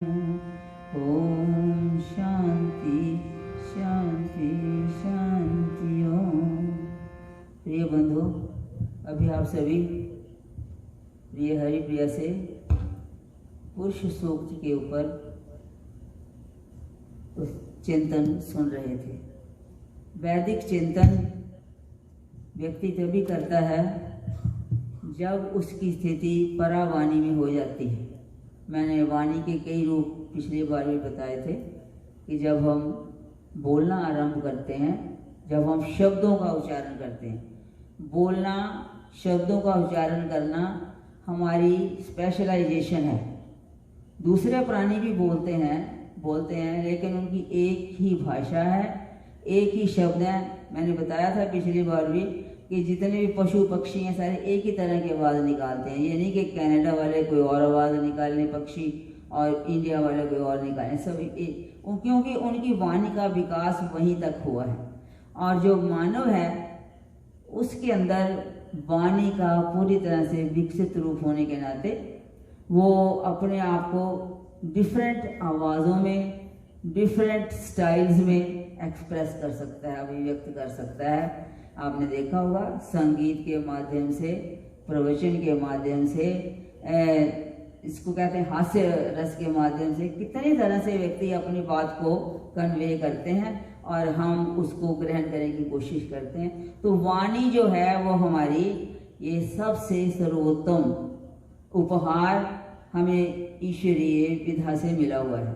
ओम शांति शांति शांति ओम। प्रिय बंधु, अभी आप सभी प्रिय हरिप्रिया से पुरुष सूक्त के ऊपर चिंतन सुन रहे थे। वैदिक चिंतन व्यक्ति तभी करता है जब उसकी स्थिति परावाणी में हो जाती है। मैंने वाणी के कई रूप पिछली बार भी बताए थे कि जब हम बोलना आरंभ करते हैं, जब हम शब्दों का उच्चारण करते हैं। बोलना, शब्दों का उच्चारण करना हमारी स्पेशलाइजेशन है। दूसरे प्राणी भी बोलते हैं लेकिन उनकी एक ही भाषा है, एक ही शब्द है। मैंने बताया था पिछली बार भी कि जितने भी पशु पक्षी हैं सारे एक ही तरह की आवाज़ निकालते हैं। ये नहीं कि कनाडा वाले कोई और आवाज़ निकालने पक्षी और इंडिया वाले कोई और निकालें, सब एक, क्योंकि उनकी वाणी का विकास वहीं तक हुआ है। और जो मानव है उसके अंदर वाणी का पूरी तरह से विकसित रूप होने के नाते वो अपने आप को डिफरेंट आवाज़ों में, डिफरेंट स्टाइल्स में एक्सप्रेस कर सकता है, अभिव्यक्त कर सकता है। आपने देखा होगा संगीत के माध्यम से, प्रवचन के माध्यम से, इसको कहते हैं हास्य रस के माध्यम से, कितनी तरह से व्यक्ति अपनी बात को कन्वे करते हैं और हम उसको ग्रहण करने की कोशिश करते हैं। तो वाणी जो है वो हमारी ये सबसे सर्वोत्तम उपहार हमें ईश्वरीय विधा से मिला हुआ है।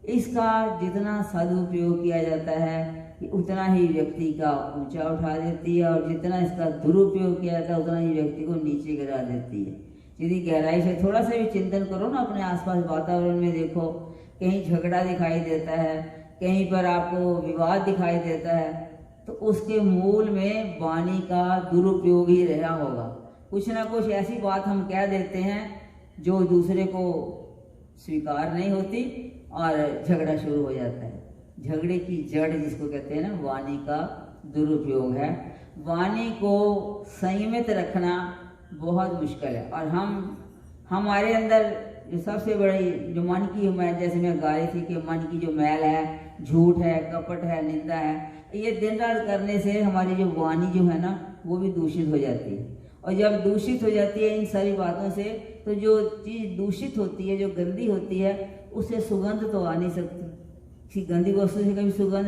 इसका जितना सदुपयोग किया जाता है उतना ही व्यक्ति का ऊंचा उठा देती है, और जितना इसका दुरुपयोग किया जाता है उतना ही व्यक्ति को नीचे गिरा देती है। यदि गहराई से थोड़ा सा भी चिंतन करो ना अपने आसपास वातावरण में, देखो कहीं झगड़ा दिखाई देता है, कहीं पर आपको विवाद दिखाई देता है, तो उसके मूल में वाणी का दुरुपयोग ही रहा होगा। कुछ ना कुछ ऐसी बात हम कह देते हैं जो दूसरे को स्वीकार नहीं होती और झगड़ा शुरू हो जाता है। झगड़े की जड़ जिसको कहते हैं ना, वाणी का दुरुपयोग है। वाणी को संयमित रखना बहुत मुश्किल है। और हमारे अंदर जो सबसे बड़ी जो मन की मैल, जैसे मैं गा रही थी कि मन की जो मैल है, झूठ है, कपट है, निंदा है, ये दिन रात करने से हमारी जो वाणी जो है ना वो भी दूषित हो जाती है। और जब दूषित हो जाती है इन सारी बातों से, तो जो चीज़ दूषित होती है, जो गंदी होती है, उससे सुगंध तो आ नहीं सकती। किसी गंदी वस्तु से कभी सुगंध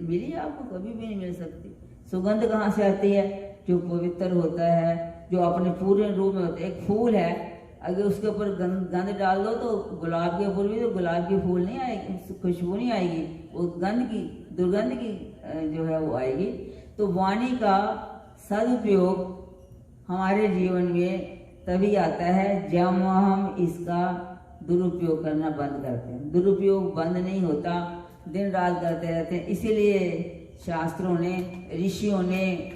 मिली आपको? कभी भी नहीं मिल सकती। सुगंध कहाँ से आती है? जो पवित्र होता है, जो अपने पूरे रूप में होता है। एक फूल है, अगर उसके ऊपर गंध डाल दो तो गुलाब के ऊपर भी तो गुलाब की फूल नहीं आएगी, खुशबू नहीं आएगी, वो गंध की, दुर्गंध की जो है वो आएगी। तो वाणी का सदुपयोग हमारे जीवन में तभी आता है जब हम इसका दुरुपयोग करना बंद करते हैं। दुरुपयोग बंद नहीं होता, दिन रात करते रहते हैं। इसीलिए शास्त्रों ने, ऋषियों ने,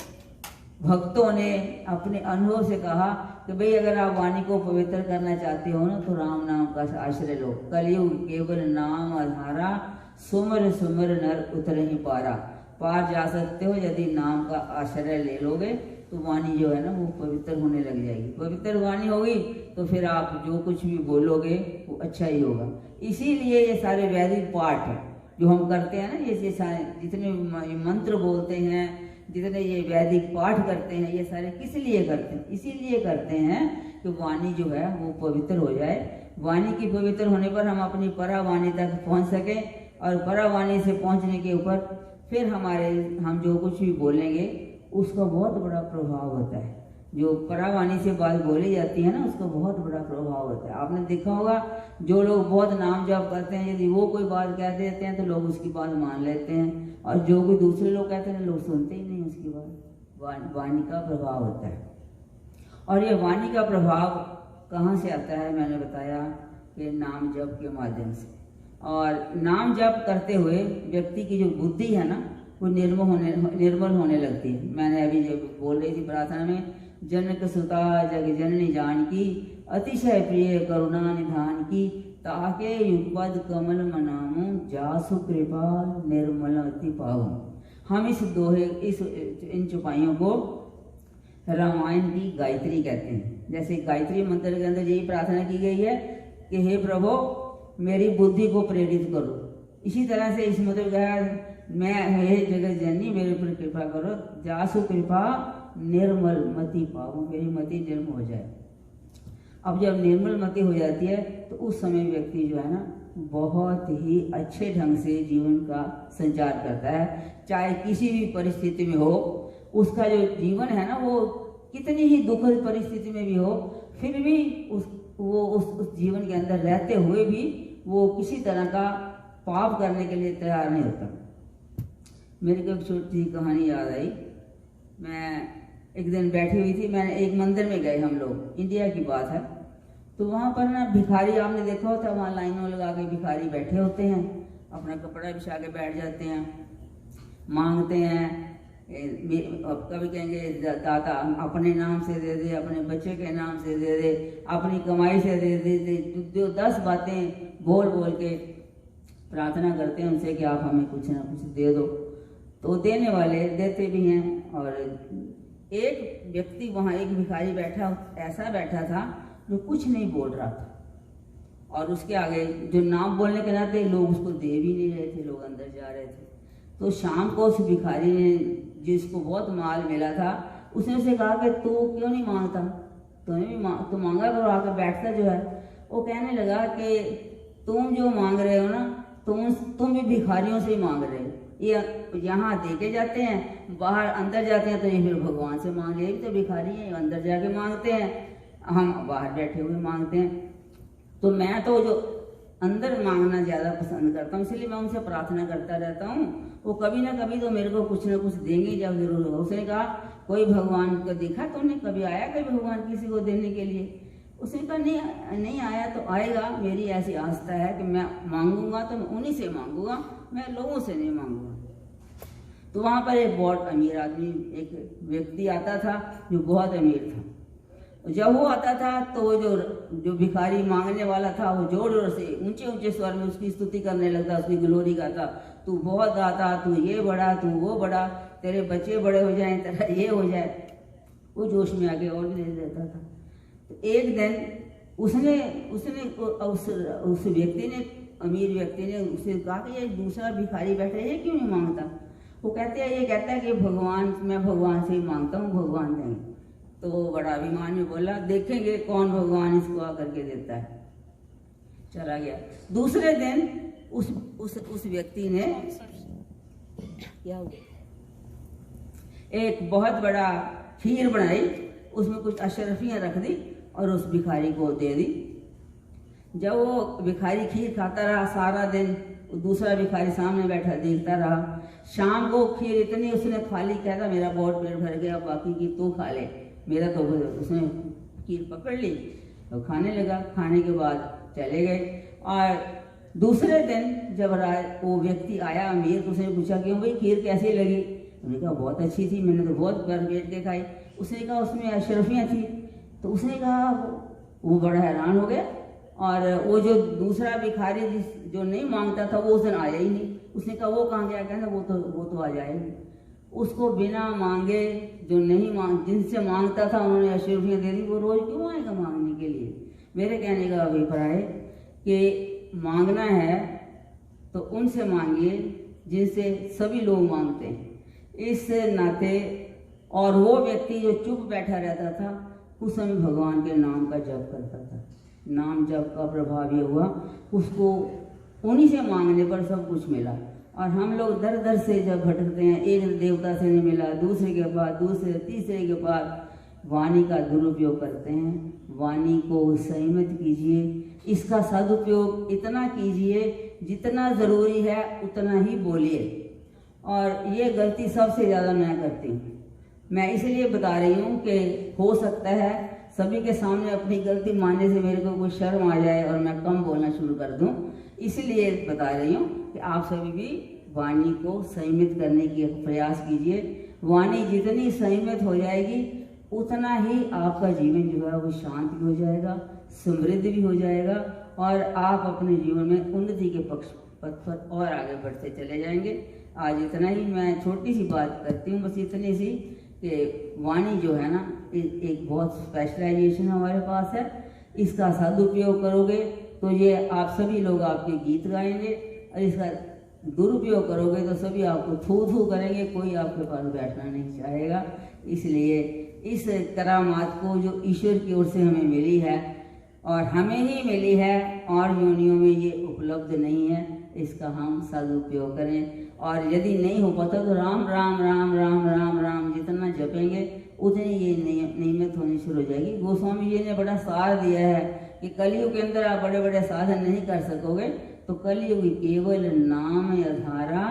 भक्तों ने अपने अनुभव से कहा कि भाई अगर आप वाणी को पवित्र करना चाहते हो ना तो राम नाम का आश्रय लो। कलयुग केवल नाम आधारा, सुमर सुमर नर उतर ही पारा। पार जा सकते हो यदि नाम का आश्रय ले लोगे तो वाणी जो है ना वो पवित्र होने लग जाएगी। पवित्र वाणी होगी तो फिर आप जो कुछ भी बोलोगे वो अच्छा ही होगा। इसीलिए ये सारे वैदिक पाठ जो हम करते हैं ना, ये सारे जितने मंत्र बोलते हैं, जितने ये वैदिक पाठ करते हैं, ये सारे किस लिए करते हैं? इसीलिए करते हैं कि वाणी जो है वो पवित्र हो जाए। वाणी की पवित्र होने पर हम अपनी परावाणी तक पहुँच सकें, और परावाणी से पहुँचने के ऊपर फिर हम जो कुछ भी बोलेंगे उसका बहुत बड़ा प्रभाव होता है। जो परावाणी से बात बोली जाती है ना उसका बहुत बड़ा प्रभाव होता है। आपने देखा होगा जो लोग बहुत नाम जप करते हैं, यदि वो कोई बात कह देते हैं तो लोग उसकी बात मान लेते हैं, और जो कोई दूसरे लोग कहते हैं लोग सुनते ही नहीं उसकी बात। वाणी का प्रभाव होता है। और ये वाणी का प्रभाव कहाँ से आता है? मैंने बताया कि नाम जप के माध्यम से। और नाम जप करते हुए व्यक्ति की जो बुद्धि है ना वो निर्मल होने लगती है। मैंने अभी जब बोल रही थी प्रार्थना में, जनक सुता जग जननी जानकी, अतिशय प्रिय करुणा निधान की, ताके युगपद कमल मनामु, जासु कृपा निर्मल अति पाऊं। हम इन चौपाइयों को रामायण की गायत्री कहते हैं। जैसे गायत्री मंत्र के अंदर यही प्रार्थना की गई है कि हे प्रभु मेरी बुद्धि को प्रेरित करो। इसी तरह से इस मतलब कहा मैं हे जगत जननी मेरे ऊपर कृपा करो, जासु कृपा निर्मल मति पाओ, मेरी मति निर्मल हो जाए। अब जब निर्मल मति हो जाती है तो उस समय व्यक्ति जो है ना बहुत ही अच्छे ढंग से जीवन का संचार करता है, चाहे किसी भी परिस्थिति में हो। उसका जो जीवन है ना वो कितनी ही दुखद परिस्थिति में भी हो, फिर भी उस जीवन के अंदर रहते हुए भी वो किसी तरह का पाप करने के लिए तैयार नहीं होता। मेरे को एक छोटी सी कहानी याद आई। मैं एक दिन बैठी हुई थी, मैंने एक मंदिर में गए हम लोग, इंडिया की बात है। तो वहाँ पर ना भिखारी आपने देखा होता, वहाँ लाइनों लगा के भिखारी बैठे होते हैं, अपना कपड़ा बिछा के बैठ जाते हैं, मांगते हैं। कभी कहेंगे दाता अपने नाम से दे दे, अपने बच्चे के नाम से दे दे, अपनी कमाई से दे दे, जो 10 बातें बोल बोल के प्रार्थना करते हैं उनसे कि आप हमें कुछ ना कुछ दे दो। तो देने वाले देते भी हैं। और एक व्यक्ति वहाँ, एक भिखारी ऐसा बैठा था जो कुछ नहीं बोल रहा था, और उसके आगे जो नाम बोलने के नाते लोग उसको दे भी नहीं रहे थे, लोग अंदर जा रहे थे। तो शाम को उस भिखारी ने, जिसको बहुत माल मिला था, उसने उसे कहा कि तू क्यों नहीं मांगता, तुम्हें भी तो मांगा करो, आकर बैठता जो है। वो कहने लगा कि तुम जो मांग रहे हो ना, तुम भी भिखारियों से ही मांग रहे हो। ये यहाँ दे के जाते हैं, बाहर अंदर जाते हैं तो ये फिर भगवान से मांग ले, तो भिखारी हैं, अंदर जाके मांगते हैं, हम बाहर बैठे हुए मांगते हैं। तो मैं तो जो अंदर मांगना ज़्यादा पसंद करता हूँ, इसलिए मैं उनसे प्रार्थना करता रहता हूँ। वो कभी ना कभी तो मेरे को कुछ ना कुछ देंगे जब जरूर होगा। उसने कहा कोई भगवान को देखा तुमने, कभी आया कोई भगवान किसी को देने के लिए? उसने कहा नहीं आया तो आएगा, मेरी ऐसी आस्था है कि मैं मांगूंगा तो मैं उन्हीं से मांगूंगा, मैं लोगों से नहीं मांगूंगा। तो वहाँ पर एक बहुत अमीर आदमी, एक व्यक्ति आता था जो बहुत अमीर था। जब वो आता था तो वो जो भिखारी मांगने वाला था वो जोर जोर से ऊंचे ऊंचे स्वर में उसकी स्तुति करने लगता, उसकी ग्लोरी गाता, तू बहुत गाता, तू ये बड़ा, तू वो बड़ा, तेरे बच्चे बड़े हो जाएं, तेरा ये हो जाए। वो जोश में आके और भी दे देता था। तो एक दिन उसने उस व्यक्ति ने, अमीर व्यक्ति ने उससे कहा कि ये दूसरा भिखारी बैठा है, ये क्यों नहीं मांगता? वो कहते हैं, ये कहता है कि मैं भगवान से ही मांगता हूँ, भगवान देंगे। तो वो बड़ा अभिमान में बोला, देखेंगे कौन भगवान इसको आकर के देता है। चला गया। दूसरे दिन उस व्यक्ति ने क्या हुआ, एक बहुत बड़ा खीर बनाई, उसमें कुछ अशरफियाँ रख दी और उस भिखारी को दे दी। जब वो भिखारी खीर खाता रहा सारा दिन, दूसरा भिखारी सामने बैठा देखता रहा। शाम को खीर इतनी उसने खा ली, कहता मेरा बहुत पेट भर गया, बाकी की तू खा ले, मेरा तो। उसने खीर पकड़ ली और खाने लगा। खाने के बाद चले गए। और दूसरे दिन जब वो व्यक्ति आया अमीर, तो उसने पूछा क्यों भाई खीर कैसी लगी? उसने कहा बहुत अच्छी थी, मैंने तो बहुत भर पेट के खाई। उसने कहा उसमें अशरफियाँ थी। तो उसने कहा, वो बड़ा हैरान हो गया। और वो जो दूसरा भिखारी जो नहीं मांगता था वो उस दिन आया ही नहीं। उसने कहा वो कहाँ गया? कहना वो तो आ जाएगी। उसको बिना मांगे, जो नहीं जिनसे मांगता था उन्होंने अशरफियाँ दे दी, वो रोज क्यों आएगा मांगने के लिए? मेरे कहने का अभिप्राय कि मांगना है तो उनसे मांगिए जिनसे सभी लोग मांगते हैं। इस नाते, और वो व्यक्ति जो चुप बैठा रहता था उस समय भगवान के नाम का जप करता था। नाम जप का प्रभाव ये हुआ, उसको उन्हीं से मांगने पर सब कुछ मिला। और हम लोग दर दर से जब भटकते हैं, एक देवता से नहीं मिला, दूसरे के बाद दूसरे, तीसरे के बाद, वाणी का दुरुपयोग करते हैं। वाणी को संयमित कीजिए, इसका सदुपयोग इतना कीजिए जितना ज़रूरी है उतना ही बोलिए। और ये गलती सबसे ज़्यादा मैं करती हूँ। मैं इसलिए बता रही हूँ कि हो सकता है सभी के सामने अपनी गलती मानने से मेरे को कोई शर्म आ जाए और मैं कम बोलना शुरू कर दूँ, इसलिए बता रही हूँ कि आप सभी भी वाणी को संयमित करने की प्रयास कीजिए। वाणी जितनी संयमित हो जाएगी उतना ही आपका जीवन जो है वो शांत भी हो जाएगा, समृद्ध भी हो जाएगा, और आप अपने जीवन में उन्नति के पथ पर और आगे बढ़ते चले जाएंगे। आज इतना ही, मैं छोटी सी बात करती हूँ, बस इतनी सी कि वाणी जो है ना एक बहुत स्पेशलाइजेशन हमारे पास है। इसका सदुपयोग करोगे तो ये आप सभी लोग आपके गीत गाएंगे, और इसका दुरुपयोग करोगे तो सभी आपको थू थू करेंगे, कोई आपके पास बैठना नहीं चाहेगा। इसलिए इस करामात को जो ईश्वर की ओर से हमें मिली है और हमें ही मिली है और योनियों में ये उपलब्ध नहीं है, इसका हम सदुपयोग करें। और यदि नहीं हो पाता तो राम राम राम राम राम राम जितना जपेंगे उतनी ये नियमित होनी शुरू हो जाएगी। गोस्वामी जी ने बड़ा सार दिया है कि कलयुग के अंदर आप बड़े बड़े साधन नहीं कर सकोगे, तो कलयुग केवल नाम आधारा,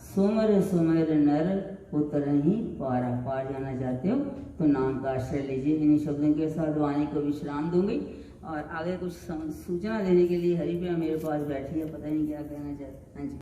सुमर सुमर नर उतर ही पारा। पार जाना चाहते हो तो नाम का आश्रय लीजिए। इन्हीं शब्दों के साथ वाणी को विश्राम दूंगी और आगे कुछ सूचना देने के लिए हरिप्रिया मेरे पास बैठी है, पता नहीं क्या कहना चाहते हैं। हाँ जी।